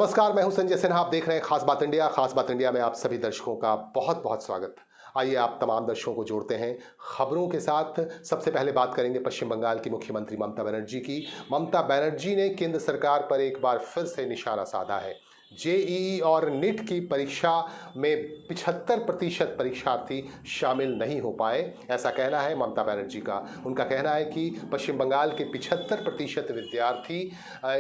नमस्कार, मैं हूं संजय सिन्हा। आप देख रहे हैं खास बात इंडिया। खास बात इंडिया में आप सभी दर्शकों का बहुत बहुत स्वागत। आइए आप तमाम दर्शकों को जोड़ते हैं खबरों के साथ। सबसे पहले बात करेंगे पश्चिम बंगाल की मुख्यमंत्री ममता बनर्जी की। ममता बनर्जी ने केंद्र सरकार पर एक बार फिर से निशाना साधा है। जेईई और नीट की परीक्षा में 75% परीक्षार्थी शामिल नहीं हो पाए, ऐसा कहना है ममता बनर्जी का। उनका कहना है कि पश्चिम बंगाल के 75% विद्यार्थी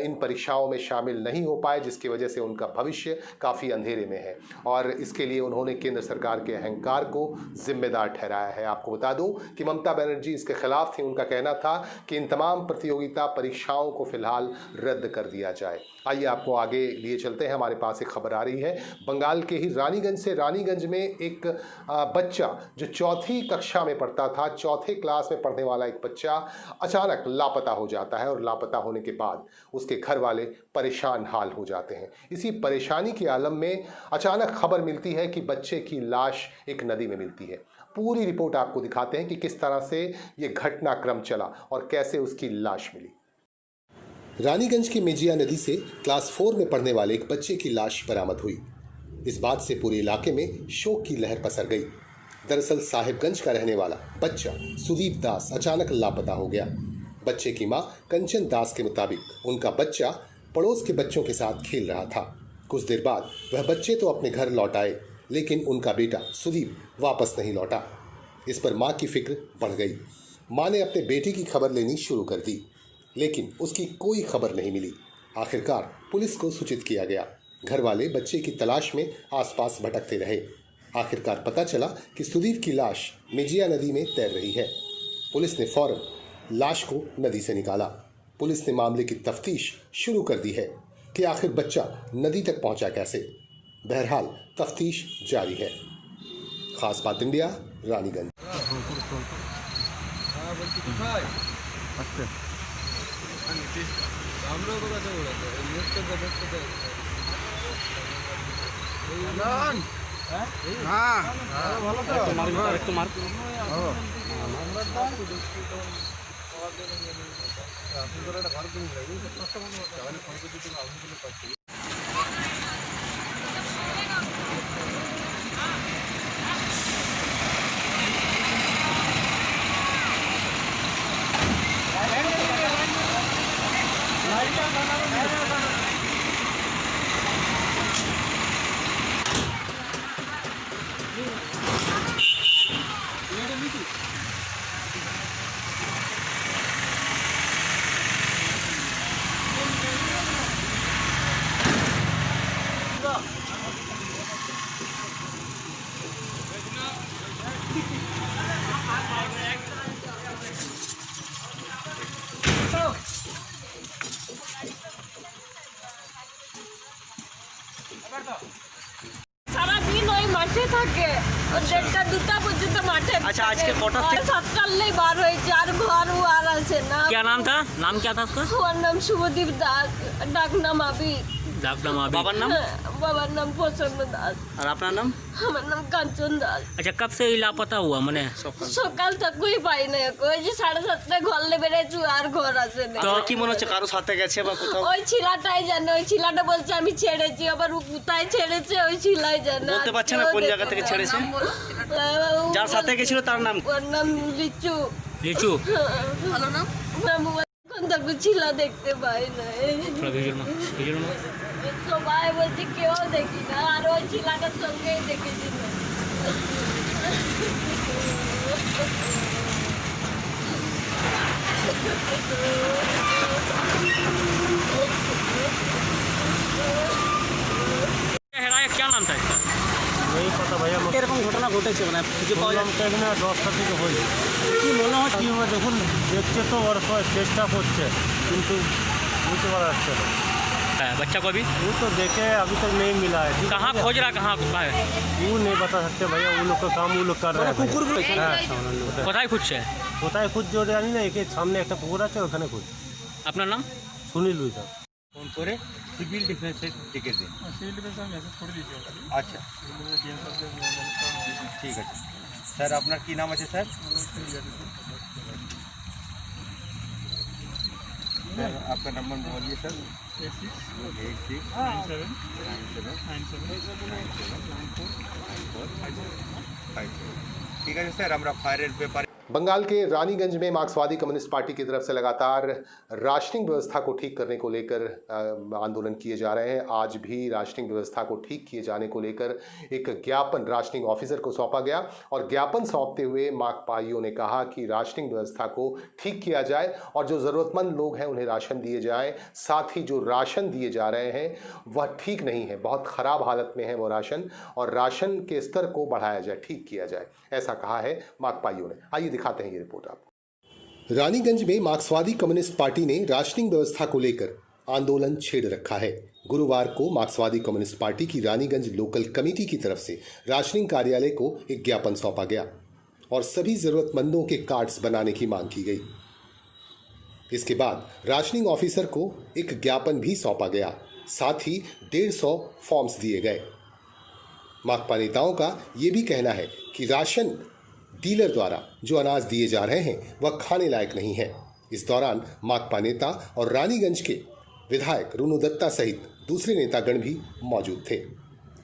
इन परीक्षाओं में शामिल नहीं हो पाए, जिसकी वजह से उनका भविष्य काफ़ी अंधेरे में है और इसके लिए उन्होंने केंद्र सरकार के अहंकार को जिम्मेदार ठहराया है। आपको बता दूं कि ममता बनर्जी इसके खिलाफ थी। उनका कहना था कि इन तमाम प्रतियोगिता परीक्षाओं को फिलहाल रद्द कर दिया जाए। आइए आपको आगे लिए चलते हैं। हमारे पास एक खबर आ रही है बंगाल के ही रानीगंज से। रानीगंज में एक बच्चा जो चौथी कक्षा में पढ़ता था, चौथे क्लास में पढ़ने वाला एक बच्चा अचानक लापता हो जाता है और लापता होने के बाद उसके घर वाले परेशान हाल हो जाते हैं। इसी परेशानी के आलम में अचानक खबर मिलती है कि बच्चे की लाश एक नदी में मिलती है। पूरी रिपोर्ट आपको दिखाते हैं कि किस तरह से ये घटनाक्रम चला और कैसे उसकी लाश मिली। रानीगंज की मेजिया नदी से क्लास 4 में पढ़ने वाले एक बच्चे की लाश बरामद हुई। इस बात से पूरे इलाके में शोक की लहर पसर गई। दरअसल साहिबगंज का रहने वाला बच्चा सुदीप दास अचानक लापता हो गया। बच्चे की मां कंचन दास के मुताबिक उनका बच्चा पड़ोस के बच्चों के साथ खेल रहा था। कुछ देर बाद वह बच्चे तो अपने घर लौट आए, लेकिन उनका बेटा सुदीप वापस नहीं लौटा। इस पर माँ की फिक्र बढ़ गई। माँ ने अपने बेटे की खबर लेनी शुरू कर दी, लेकिन उसकी कोई खबर नहीं मिली। आखिरकार पुलिस को सूचित किया गया। घर वाले बच्चे की तलाश में आसपास भटकते रहे। आखिरकार पता चला कि सुदीप की लाश मेजिया नदी में तैर रही है। पुलिस ने फौरन लाश को नदी से निकाला। पुलिस ने मामले की तफ्तीश शुरू कर दी है कि आखिर बच्चा नदी तक पहुंचा कैसे। बहरहाल तफ्तीश जारी है। खास बात इंडिया, रानीगंज। সারাদিন ওই মাঠে থাকে, ও 1:30-2টা পর্যন্ত মাঠে। अच्छा, आज के कटा से 7টায় বার হয়েছে আর ঘর আর আছে না। क्या नाम था? नाम क्या था उसका? ওর নাম শুভদীপ দাস, ডাক নাম আবি। बाबर नाम? বাবার নাম প্রসন্ন দাস। और अपना नाम? আমার নাম কাঞ্চন দাস। अच्छा, कब से ये लापता हुआ? मैंने সকাল থেকেই পাই না। ওই যে 7:30টায় ঘরে বেরিয়েছি আর ঘর আসে না। তো কি মনে হচ্ছে কারো সাথে গেছে বা কোথাও? ওই ছিলাটাই জানে। ওই ছিলাটা বলছে আমি ছেড়েছি, আবার ও কোথায় ছেড়েছে ওই ছিলাই জানে। বলতে পারছে না কোন জায়গা থেকে ছেড়েছে? যার সাথে গেছিল তার নাম? ওর নাম লিচু। লিচু? ভালো নাম? কোন তবে ছিলা দেখতে পাই না। সবাই বলছে কেউ দেখি না, আর ওই ছিলাটার সঙ্গেই দেখেছিল। क्या नाम था इसका? नहीं पता भैया। এরকম ঘটনা ঘটেছে মানে খুঁজে পাওয়া যায় না 10টা থেকে হয়েছে। কি মনে হয় কি হবে দেখুন, দেখছে তো ওর চেষ্টা করছে কিন্তু বুঝতে পারা যাচ্ছে না। बच्चा को अभी वो तो देखे अभी तक नहीं मिला है। कहाँ खोज रहा, कहाँ है? वो नहीं बता सकते भैया, वो लोग का काम वो लोग कर रहे हैं। কোথায় খুঁজছে? কোথায় খুঁজ জোরে জানি না, একে সামনে একটা পুকুর আছে ওখানে খুঁজ। আপনার নাম? সুনীল রুইদা। ফোন করে সিভিল ডিফেন্সে ডেকে দিন। সিভিল ডিফেন্সে আমি মেসেজ করে দিয়েছি অলরেডি। আচ্ছা ঠিক আছে স্যার। আপনার কি নাম আছে স্যার? सर आपका नंबर बोलिए सर। 8697979454। ঠিক আছে স্যার, আমরা ফায়ারের ব্যাপারে बंगाल के रानीगंज में मार्क्सवादी कम्युनिस्ट पार्टी की तरफ से लगातार राशनिंग व्यवस्था को ठीक करने को लेकर आंदोलन किए जा रहे हैं। आज भी राशनिंग व्यवस्था को ठीक किए जाने को लेकर एक ज्ञापन राशनिंग ऑफिसर को सौंपा गया और ज्ञापन सौंपते हुए माकपाइयों ने कहा कि राशनिंग व्यवस्था को ठीक किया जाए और जो ज़रूरतमंद लोग हैं उन्हें राशन दिए जाए। साथ ही जो राशन दिए जा रहे हैं वह ठीक नहीं है, बहुत ख़राब हालत में है वो राशन, और राशन के स्तर को बढ़ाया जाए, ठीक किया जाए, ऐसा कहा है माकपाइयों ने। आइए दिखाते हैं ये रिपोर्ट आपको। रानीगंज में मार्क्सवादी कम्युनिस्ट पार्टी ने राशनिंग व्यवस्था को लेकर आंदोलन छेड़ रखा है। गुरुवार को मार्क्सवादी कम्युनिस्ट पार्टी की रानीगंज लोकल कमेटी की तरफ से राशनिंग कार्यालय को एक ज्ञापन सौंपा गया और सभी जरूरतमंदों के कार्ड्स बनाने की मांग की गई। इसके बाद राशनिंग ऑफिसर को एक ज्ञापन भी सौंपा गया, साथ ही 150 फॉर्म्स दिए गए। माकपा नेताओं का यह भी कहना है कि राशन डीलर द्वारा जो अनाज दिए जा रहे हैं वह खाने लायक नहीं है। इस दौरान माकपा नेता और रानीगंज के विधायक रुनु दत्ता सहित दूसरे नेतागण भी मौजूद थे।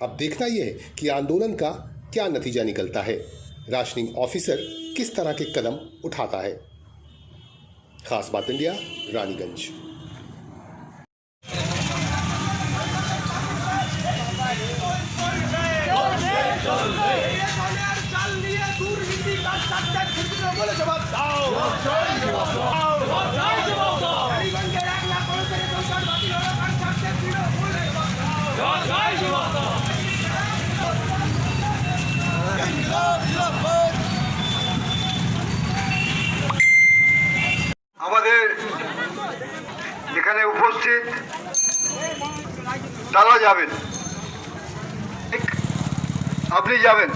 अब देखना यह है कि आंदोलन का क्या नतीजा निकलता है, राशनिंग ऑफिसर किस तरह के कदम उठाता है। खास बात इंडिया, रानीगंज। আমাদের এখানে উপস্থিত তারা যাবেন, আপনি যাবেন,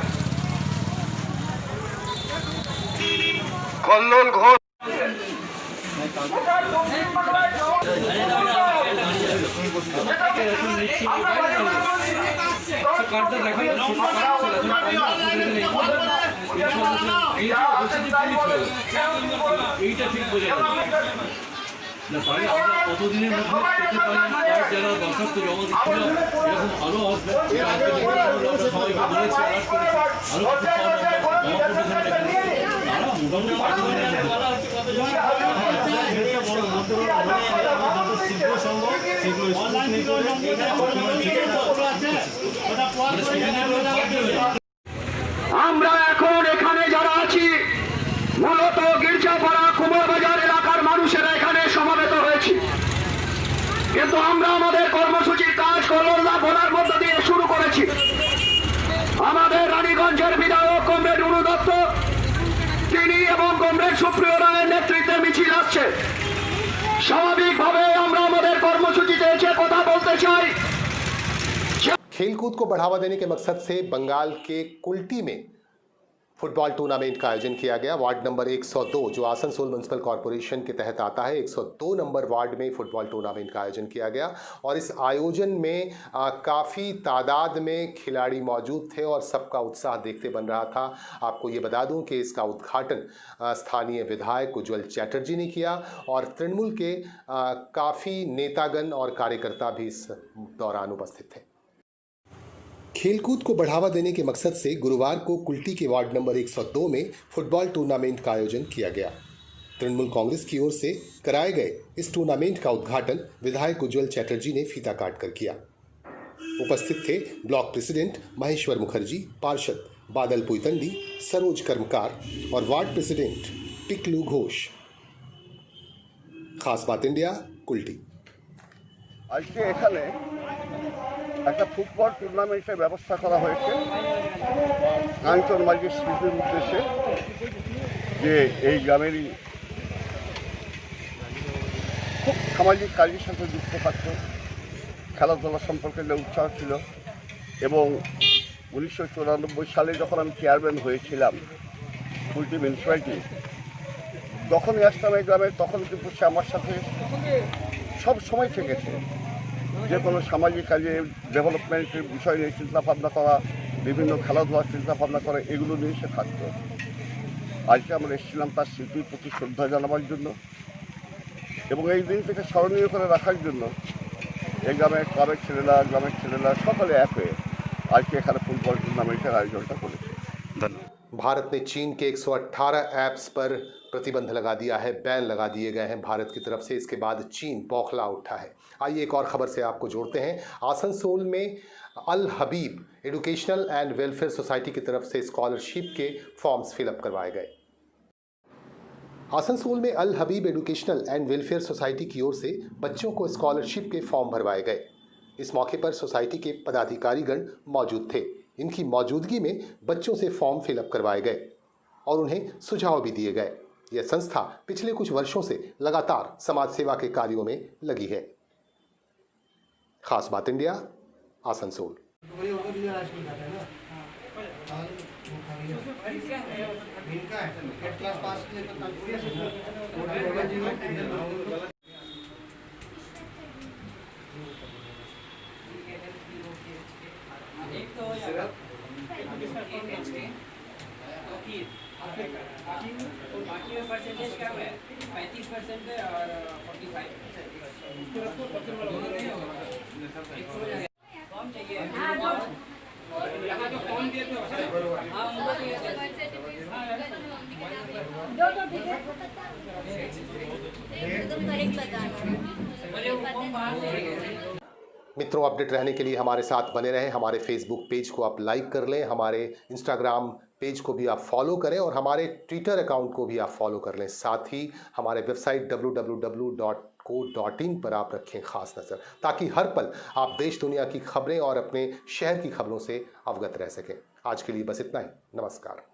কল্লোল ঘোষ এইটা ঠিক বোঝা না পারে আমরা কতদিনের মধ্যে পেতে পারি আর যারা দরখাস্ত জমা দিচ্ছিল এরকম আরও আসবে। সবাইকে বলেছি আরও আমরা এখন এখানে যারা আছি মূলত গির্জাপাড়া কুমারবাজার এলাকার মানুষেরা এখানে সমবেত হয়েছি, কিন্তু আমরা আমাদের কর্মসূচির কাজ কল্লোলা ভোলার মধ্য দিয়ে শুরু করেছি। আমাদের রানীগঞ্জের বিধায়ক কমরেড রুনু দত্ত তিনি এবং কমরেড সুপ্রিয় রায়ের নেতৃত্বে মিছিল আসছে। স্বাভাবিকভাবে আমরা আমাদের কর্মসূচিতে এসে কথা বলতে চাই। खेलकूद को बढ़ावा देने के मकसद से बंगाल के कुल्टी में फुटबॉल टूर्नामेंट का आयोजन किया गया। वार्ड नंबर 102 जो आसनसोल म्युनिसिपल कॉरपोरेशन के तहत आता है, 102 नंबर वार्ड में फुटबॉल टूर्नामेंट का आयोजन किया गया और इस आयोजन में काफ़ी तादाद में खिलाड़ी मौजूद थे और सबका उत्साह देखते बन रहा था। आपको ये बता दूं कि इसका उद्घाटन स्थानीय विधायक उज्ज्वल चैटर्जी ने किया और तृणमूल के काफ़ी नेतागण और कार्यकर्ता भी इस दौरान उपस्थित थे। खेलकूद को बढ़ावा देने के मकसद से गुरुवार को कुल्टी के वार्ड नंबर 102 में फुटबॉल टूर्नामेंट का आयोजन किया गया। तृणमूल कांग्रेस की ओर से कराए गए इस टूर्नामेंट का उद्घाटन विधायक उज्ज्वल चैटर्जी ने फीता काटकर किया। उपस्थित थे ब्लॉक प्रेसिडेंट महेश्वर मुखर्जी, पार्षद बादल पुइतंडी, सरोज कर्मकार और वार्ड प्रेसिडेंट टिकलू घोष। खास बात इंडिया, कुल्टी। आज के এখানে একটা ফুটবল টুর্নামেন্টের ব্যবস্থা করা হয়েছে কাঞ্চন মাঝির স্মৃতির উদ্দেশ্যে, যে এই গ্রামেরই খুব সামাজিক কাজের সাথে যুক্ত থাকত, খেলাধুলা সম্পর্কে উৎসাহ ছিল। এবং 1994 সালে যখন আমি চেয়ারম্যান হয়েছিলাম কুল্টি মিউনিসিপ্যালিটি, যখনই আসতাম এই গ্রামে তখন কিন্তু সে আমার সাথে সব সময় থেকেছে। যে কোনো সামাজিক কাজে ডেভেলপমেন্টের বিষয় নিয়ে চিন্তাভাবনা করা, বিভিন্ন খেলাধুলার চিন্তাভাবনা করা, এগুলো নিয়ে সে থাকত। আজকে আমরা এসেছিলাম তার স্মৃতির প্রতি শ্রদ্ধা জানাবার জন্য। এবং এই দিনটাকে স্মরণীয় করে রাখার জন্য এই গ্রামের ছেলেরা সকলে এক হয়ে আজকে এখানে ফুটবল টুর্নামেন্টের আয়োজনটা করেছে। भारत ने चीन के 118 ऐप्स पर प्रतिबंध लगा दिया है, बैन लगा दिए गए हैं भारत की तरफ से। इसके बाद चीन बौखला उठा है। आइए एक और खबर से आपको जोड़ते हैं। आसनसोल में अल हबीब एजुकेशनल एंड वेलफेयर सोसाइटी की तरफ से स्कॉलरशिप के फॉर्म्स फिलअप करवाए गए। आसनसोल में अल हबीब एजुकेशनल एंड वेलफेयर सोसाइटी की ओर से बच्चों को स्कॉलरशिप के फॉर्म भरवाए गए। इस मौके पर सोसाइटी के पदाधिकारीगण मौजूद थे। इनकी मौजूदगी में बच्चों से फॉर्म फिलअप करवाए गए और उन्हें सुझाव भी दिए गए। यह संस्था पिछले कुछ वर्षों से लगातार समाज सेवा के कार्यों में लगी है। खास बात इंडिया, आसनसोल। परसेंटेज क्या है? 35% है और 45। फॉर्म चाहिए। यहाँ जो फॉर्म दिए थे हाँ उनको दिए थे। मित्रों, अपडेट रहने के लिए हमारे साथ बने रहें। हमारे फेसबुक पेज को आप लाइक कर लें, हमारे इंस्टाग्राम पेज को भी आप फॉलो करें और हमारे ट्विटर अकाउंट को भी आप फॉलो कर लें। साथ ही हमारे वेबसाइट www.co.in पर आप रखें खास नज़र, ताकि हर पल आप देश दुनिया की खबरें और अपने शहर की खबरों से अवगत रह सकें। आज के लिए बस इतना ही। नमस्कार।